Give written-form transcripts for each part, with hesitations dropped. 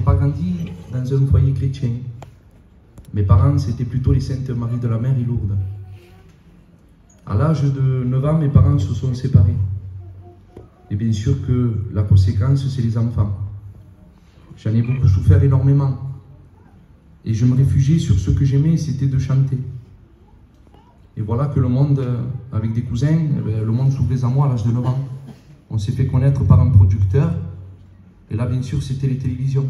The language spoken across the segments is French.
pas grandi dans un foyer chrétien. Mes parents, c'était plutôt les Saintes Marie de la Mer et Lourdes. À l'âge de 9 ans, mes parents se sont séparés. Et bien sûr que la conséquence, c'est les enfants. J'en ai beaucoup souffert énormément. Et je me réfugiais sur ce que j'aimais, c'était de chanter. Et voilà que le monde, avec des cousins, le monde s'ouvrait à moi à l'âge de 9 ans. On s'est fait connaître par un producteur. Et là, bien sûr, c'était les télévisions.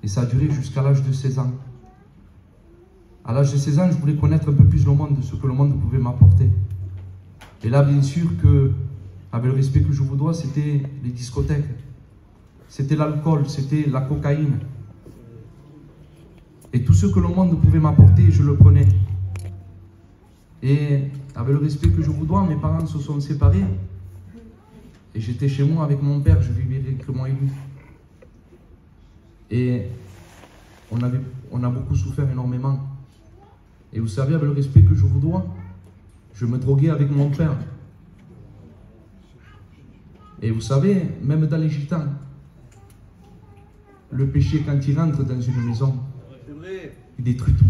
Et ça a duré jusqu'à l'âge de 16 ans. À l'âge de 16 ans, je voulais connaître un peu plus le monde, ce que le monde pouvait m'apporter. Et là, bien sûr, avec le respect que je vous dois, c'était les discothèques. C'était l'alcool, c'était la cocaïne. Et tout ce que le monde pouvait m'apporter, je le prenais. Et avec le respect que je vous dois, mes parents se sont séparés. Et j'étais chez moi avec mon père, je vivais avec moi et lui. Et on a beaucoup souffert énormément. Et vous savez, avec le respect que je vous dois, je me droguais avec mon père. Et vous savez, même dans les gitans, le péché, quand il rentre dans une maison, il détruit tout.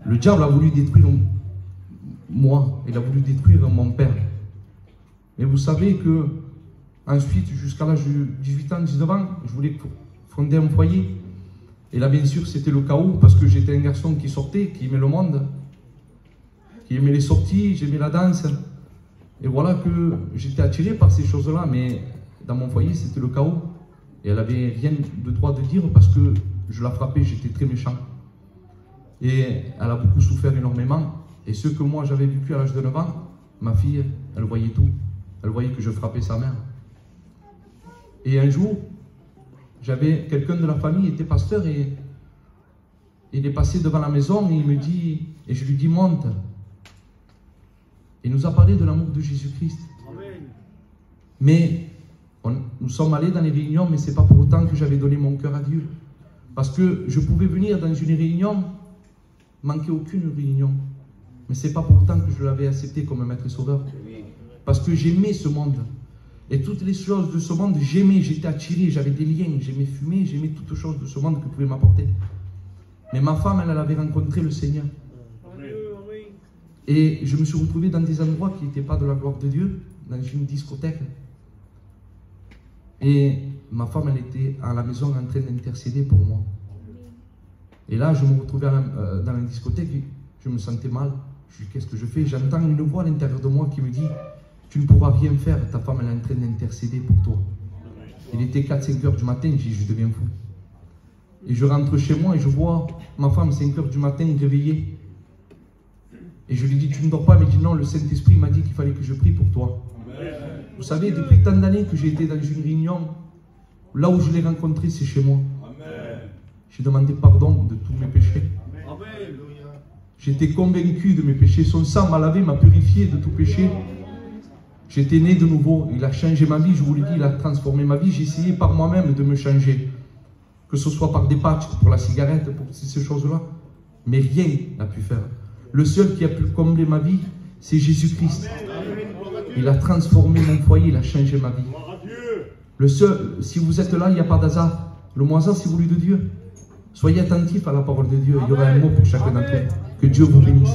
Le diable a voulu détruire moi, il a voulu détruire mon père. Mais vous savez que, ensuite, jusqu'à l'âge de 18 ans, 19 ans, je voulais fonder un foyer. Et là, bien sûr, c'était le chaos, parce que j'étais un garçon qui sortait, qui aimait le monde, qui aimait les sorties, j'aimais la danse. Et voilà que j'étais attiré par ces choses-là, mais dans mon foyer, c'était le chaos. Et elle n'avait rien de droit de dire, parce que je la frappais, j'étais très méchant. Et elle a beaucoup souffert énormément. Et ce que moi, j'avais vécu à l'âge de 9 ans, ma fille, elle voyait tout. Elle voyait que je frappais sa mère. Et un jour, j'avais quelqu'un de la famille, il était pasteur, et il est passé devant la maison, et il me dit, et je lui dis, monte. Il nous a parlé de l'amour de Jésus-Christ. Mais nous sommes allés dans les réunions, mais ce n'est pas pour autant que j'avais donné mon cœur à Dieu. Parce que je pouvais venir dans une réunion, manquer aucune réunion. Mais ce n'est pas pour autant que je l'avais accepté comme maître et sauveur. Parce que j'aimais ce monde. Et toutes les choses de ce monde, j'aimais, j'étais attiré, j'avais des liens, j'aimais fumer, j'aimais toutes choses de ce monde que pouvait m'apporter. Mais ma femme, elle avait rencontré le Seigneur. Et je me suis retrouvé dans des endroits qui n'étaient pas de la gloire de Dieu, dans une discothèque. Et ma femme, elle était à la maison en train d'intercéder pour moi. Et là, je me retrouvais dans la discothèque, je me sentais mal. Je dis, qu'est-ce que je fais? J'entends une voix à l'intérieur de moi qui me dit, tu ne pourras rien faire, ta femme, elle est en train d'intercéder pour toi. Il était 4-5 heures du matin, je dis, je deviens fou. Et je rentre chez moi et je vois ma femme 5 heures du matin réveillée. Et je lui dis, tu ne dors pas? Elle me dit, non, le Saint-Esprit m'a dit qu'il fallait que je prie pour toi. Amen. Vous savez, depuis tant d'années que j'ai été dans une réunion, là où je l'ai rencontré, c'est chez moi. J'ai demandé pardon de tous mes péchés. J'étais convaincu de mes péchés. Son sang m'a lavé, m'a purifié de tout péché. J'étais né de nouveau. Il a changé ma vie, je vous l'ai dit, il a transformé ma vie. J'ai essayé par moi-même de me changer. Que ce soit par des patchs, pour la cigarette, pour ces choses-là. Mais rien n'a pu faire. Le seul qui a pu combler ma vie, c'est Jésus-Christ. Il a transformé mon foyer, il a changé ma vie. Le seul, si vous êtes là, il n'y a pas d'hasard. Le mot hasard, c'est voulu de Dieu. Soyez attentifs à la parole de Dieu. Il y aura un mot pour chacun d'entre vous. Que Dieu vous bénisse.